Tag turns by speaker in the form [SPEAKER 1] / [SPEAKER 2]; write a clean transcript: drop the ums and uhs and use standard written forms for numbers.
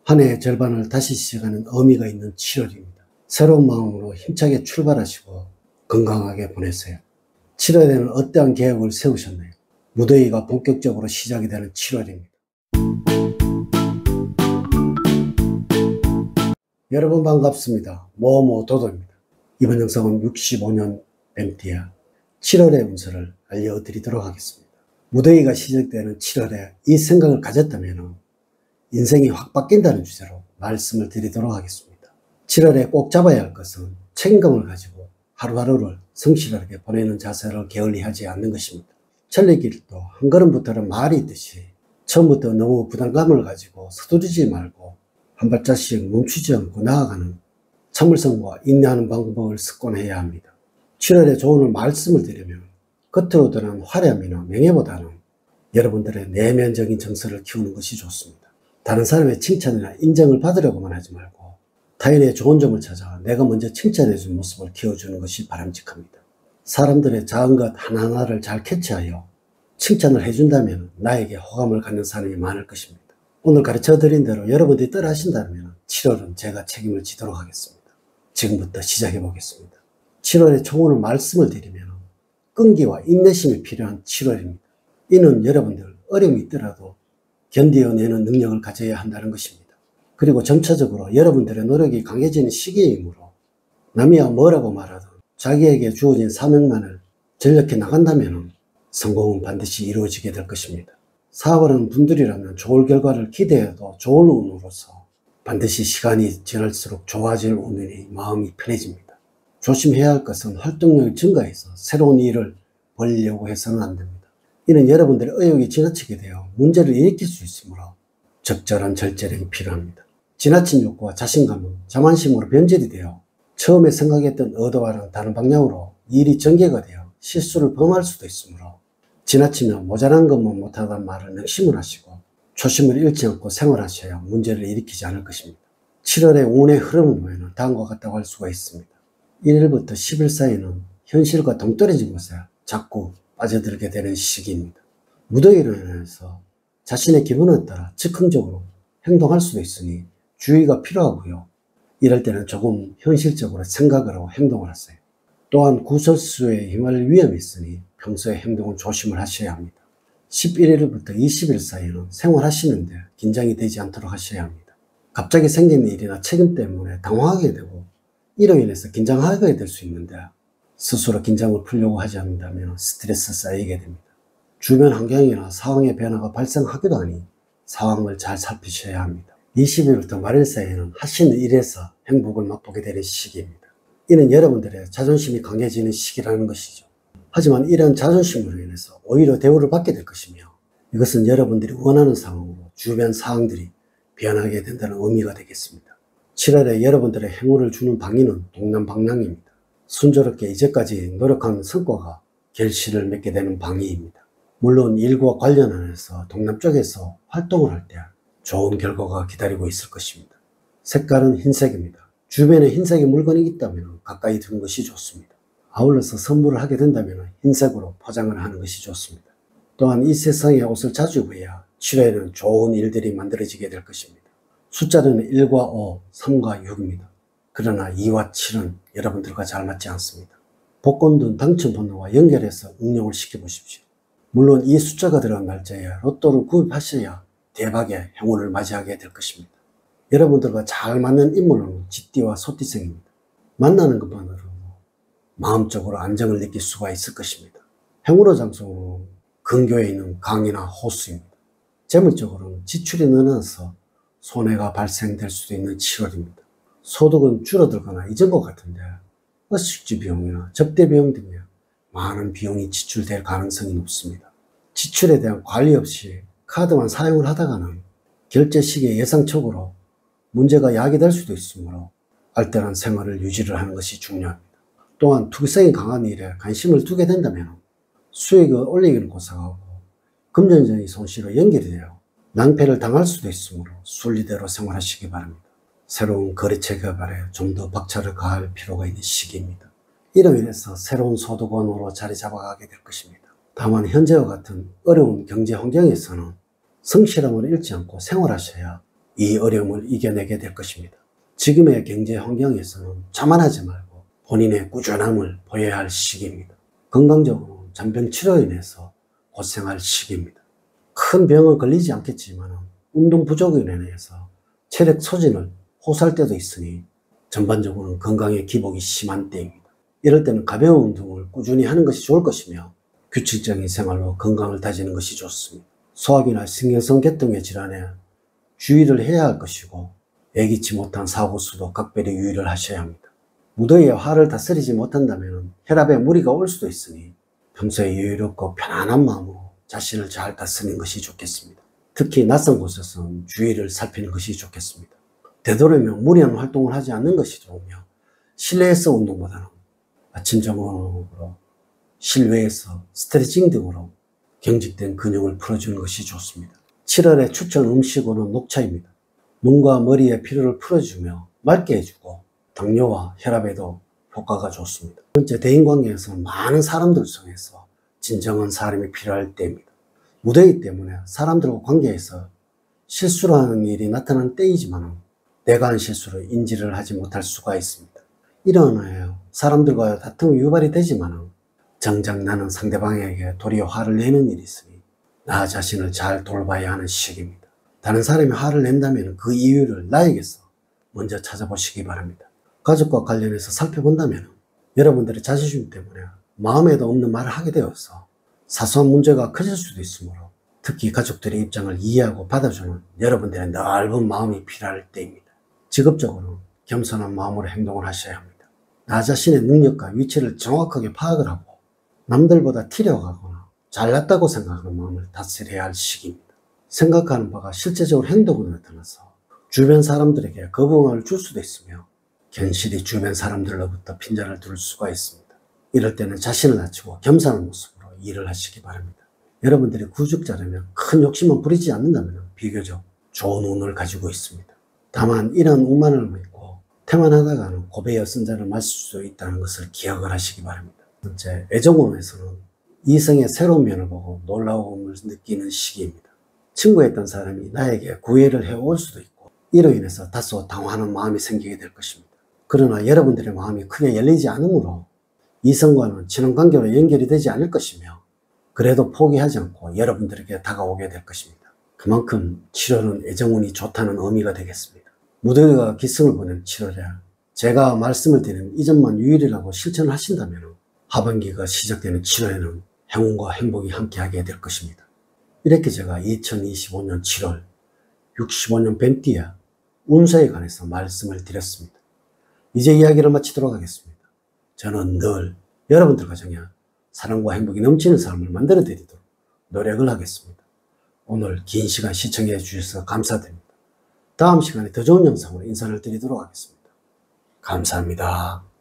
[SPEAKER 1] 한 해의 절반을 다시 시작하는 의미가 있는 7월입니다. 새로운 마음으로 힘차게 출발하시고 건강하게 보내세요. 7월에는 어떠한 계획을 세우셨나요? 무더위가 본격적으로 시작이 되는 7월입니다. 여러분 반갑습니다. 도도입니다. 이번 영상은 65년 뱀띠의 7월의 운세를 알려드리도록 하겠습니다. 무더위가 시작되는 7월에 이 생각을 가졌다면 인생이 확 바뀐다는 주제로 말씀을 드리도록 하겠습니다. 7월에 꼭 잡아야 할 것은 책임감을 가지고 하루하루를 성실하게 보내는 자세를 게을리하지 않는 것입니다. 천리길도 한 걸음부터는 말이 있듯이 처음부터 너무 부담감을 가지고 서두르지 말고 한 발자씩 멈추지 않고 나아가는 참을성과 인내하는 방법을 습관해야 합니다. 7월에 조언을 말씀을 드리면 겉으로 드러난 화려함이나 명예보다는 여러분들의 내면적인 정서를 키우는 것이 좋습니다. 다른 사람의 칭찬이나 인정을 받으려고만 하지 말고 타인의 좋은 점을 찾아 내가 먼저 칭찬해주는 모습을 키워주는 것이 바람직합니다. 사람들의 작은 것 하나하나를 잘 캐치하여 칭찬을 해준다면 나에게 호감을 갖는 사람이 많을 것입니다. 오늘 가르쳐드린 대로 여러분들이 따라 하신다면 7월은 제가 책임을 지도록 하겠습니다. 지금부터 시작해 보겠습니다. 7월에 총오늘 말씀을 드리면 끈기와 인내심이 필요한 7월입니다. 이는 여러분들 어려움이 있더라도 견디어내는 능력을 가져야 한다는 것입니다. 그리고 점차적으로 여러분들의 노력이 강해지는 시기이므로 남이야 뭐라고 말하든 자기에게 주어진 사명만을 전력해 나간다면 성공은 반드시 이루어지게 될 것입니다. 사업을 하는 분들이라면 좋을 결과를 기대해도 좋은 운으로서 반드시 시간이 지날수록 좋아질 운이니 마음이 편해집니다. 조심해야 할 것은 활동력이 증가해서 새로운 일을 벌이려고 해서는 안 됩니다. 이는 여러분들의 의욕이 지나치게 되어 문제를 일으킬 수 있으므로 적절한 절제력이 필요합니다. 지나친 욕구와 자신감은 자만심으로 변질이 되어 처음에 생각했던 의도와는 다른 방향으로 일이 전개가 되어 실수를 범할 수도 있으므로 지나치면 모자란 것만 못하다는 말을 명심을 하시고 초심을 잃지 않고 생활하셔야 문제를 일으키지 않을 것입니다. 7월의 운의 흐름을 보면 다음과 같다고 할 수가 있습니다. 1일부터 10일 사이는 현실과 동떨어진 곳에 자꾸 빠져들게 되는 시기입니다. 무더위로 인해서 자신의 기분에 따라 즉흥적으로 행동할 수도 있으니 주의가 필요하고요. 이럴 때는 조금 현실적으로 생각을 하고 행동을 하세요. 또한 구설수에 휘말릴 위험이 있으니 평소에 행동은 조심을 하셔야 합니다. 11일부터 20일 사이는 생활하시는데 긴장이 되지 않도록 하셔야 합니다. 갑자기 생기는 일이나 책임 때문에 당황하게 되고 이로 인해서 긴장하게 될 수 있는데 스스로 긴장을 풀려고 하지 않는다면 스트레스 쌓이게 됩니다. 주변 환경이나 상황의 변화가 발생하기도 하니 상황을 잘 살피셔야 합니다. 20일부터 말일 사이에는 하시는 일에서 행복을 맛보게 되는 시기입니다. 이는 여러분들의 자존심이 강해지는 시기라는 것이죠. 하지만 이런 자존심으로 인해서 오히려 대우를 받게 될 것이며 이것은 여러분들이 원하는 상황으로 주변 상황들이 변하게 된다는 의미가 되겠습니다. 7월에 여러분들의 행운을 주는 방위는 동남방향입니다. 순조롭게 이제까지 노력한 성과가 결실을 맺게 되는 방위입니다. 물론 일과 관련해서 동남쪽에서 활동을 할 때 좋은 결과가 기다리고 있을 것입니다. 색깔은 흰색입니다. 주변에 흰색의 물건이 있다면 가까이 두는 것이 좋습니다. 아울러서 선물을 하게 된다면 흰색으로 포장을 하는 것이 좋습니다. 또한 이 세상에 옷을 자주 입어야 7월에는 좋은 일들이 만들어지게 될 것입니다. 숫자는 1과 5, 3과 6입니다. 그러나 2와 7은 여러분들과 잘 맞지 않습니다. 복권 등 당첨 번호와 연결해서 응용을 시켜보십시오. 물론 이 숫자가 들어간 날짜에 로또를 구입하셔야 대박의 행운을 맞이하게 될 것입니다. 여러분들과 잘 맞는 인물은 쥐띠와 소띠생입니다. 만나는 것만으로 마음적으로 안정을 느낄 수가 있을 것입니다. 행운의 장소는 근교에 있는 강이나 호수입니다. 재물적으로는 지출이 늘어나서 손해가 발생될 수도 있는 7월입니다. 소득은 줄어들거나 잊은 것 같은데 의식주 비용이나 접대 비용 등에 많은 비용이 지출될 가능성이 높습니다. 지출에 대한 관리 없이 카드만 사용을 하다가는 결제 시기에 예상적으로 문제가 야기될 수도 있으므로 알뜰한 생활을 유지를 하는 것이 중요합니다. 또한 투기성이 강한 일에 관심을 두게 된다면 수익을 올리기는 고상하고 금전적인 손실로 연결이 되어 낭패를 당할 수도 있으므로 순리대로 생활하시기 바랍니다. 새로운 거래처 개발에 좀 더 박차를 가할 필요가 있는 시기입니다. 이로 인해서 새로운 소득원으로 자리 잡아가게 될 것입니다. 다만 현재와 같은 어려운 경제 환경에서는 성실함을 잃지 않고 생활하셔야 이 어려움을 이겨내게 될 것입니다. 지금의 경제 환경에서는 자만하지 말고 본인의 꾸준함을 보여야 할 시기입니다. 건강적으로 잔병 치료로 인해서 고생할 시기입니다. 큰 병은 걸리지 않겠지만 운동 부족으로 인해서 체력 소진을 호소할 때도 있으니 전반적으로는 건강에 기복이 심한 때입니다. 이럴 때는 가벼운 운동을 꾸준히 하는 것이 좋을 것이며 규칙적인 생활로 건강을 다지는 것이 좋습니다. 소화기나 신경성 계통의 질환에 주의를 해야 할 것이고 예기치 못한 사고 수도 각별히 유의를 하셔야 합니다. 무더위에 화를 다스리지 못한다면 혈압에 무리가 올 수도 있으니 평소에 여유롭고 편안한 마음으로 자신을 잘 다스리는 것이 좋겠습니다. 특히 낯선 곳에서는 주의를 살피는 것이 좋겠습니다. 되도록이면 무리한 활동을 하지 않는 것이 좋으며 실내에서 운동보다는 아침 저녁으로 실외에서 스트레칭 등으로 경직된 근육을 풀어주는 것이 좋습니다. 7월의 추천 음식으로는 녹차입니다. 눈과 머리의 피로를 풀어주며 맑게 해주고 당뇨와 혈압에도 효과가 좋습니다. 두 번째, 대인관계에서는 많은 사람들 속에서 진정한 사람이 필요할 때입니다. 무더위 때문에 사람들과 관계에서 실수를 하는 일이 나타나는 때이지만 내가 한 실수를 인지를 하지 못할 수가 있습니다. 이런 사람들과 다툼이 유발이 되지만 정작 나는 상대방에게 도리어 화를 내는 일이 있으니 나 자신을 잘 돌봐야 하는 시기입니다. 다른 사람이 화를 낸다면 그 이유를 나에게서 먼저 찾아보시기 바랍니다. 가족과 관련해서 살펴본다면 여러분들의 자존심 때문에 마음에도 없는 말을 하게 되어서 사소한 문제가 커질 수도 있으므로 특히 가족들의 입장을 이해하고 받아주는 여러분들의 넓은 마음이 필요할 때입니다. 직업적으로 겸손한 마음으로 행동을 하셔야 합니다. 나 자신의 능력과 위치를 정확하게 파악을 하고 남들보다 튀려가거나 잘났다고 생각하는 마음을 다스려야 할 시기입니다. 생각하는 바가 실제적으로 행동으로 나타나서 주변 사람들에게 거부감을 줄 수도 있으며 견실히 주변 사람들로부터 핀잔을 둘 수가 있습니다. 이럴 때는 자신을 낮추고 겸손한 모습으로 일을 하시기 바랍니다. 여러분들이 구직자라면 큰 욕심만 부리지 않는다면 비교적 좋은 운을 가지고 있습니다. 다만 이런 운만을 믿고 태만하다가는 고배여 쓴자를 맞을 수 있다는 것을 기억을 하시기 바랍니다. 번째, 애정운에서는 이성의 새로운 면을 보고 놀라움을 느끼는 시기입니다. 친구였던 사람이 나에게 구애를 해올 수도 있고 이로 인해서 다소 당황하는 마음이 생기게 될 것입니다. 그러나 여러분들의 마음이 크게 열리지 않으므로 이성과는 친한 관계로 연결이 되지 않을 것이며 그래도 포기하지 않고 여러분들에게 다가오게 될 것입니다. 그만큼 7월은 애정운이 좋다는 의미가 되겠습니다. 무더위가 기승을 부는 7월에 제가 말씀을 드리는 이 점만 유일이라고 실천을 하신다면 하반기가 시작되는 7월에는 행운과 행복이 함께하게 될 것입니다. 이렇게 제가 2025년 7월 65년 뱀띠의 운세에 관해서 말씀을 드렸습니다. 이제 이야기를 마치도록 하겠습니다. 저는 늘 여러분들 가정에 사랑과 행복이 넘치는 삶을 만들어 드리도록 노력을 하겠습니다. 오늘 긴 시간 시청해 주셔서 감사드립니다. 다음 시간에 더 좋은 영상으로 인사를 드리도록 하겠습니다. 감사합니다.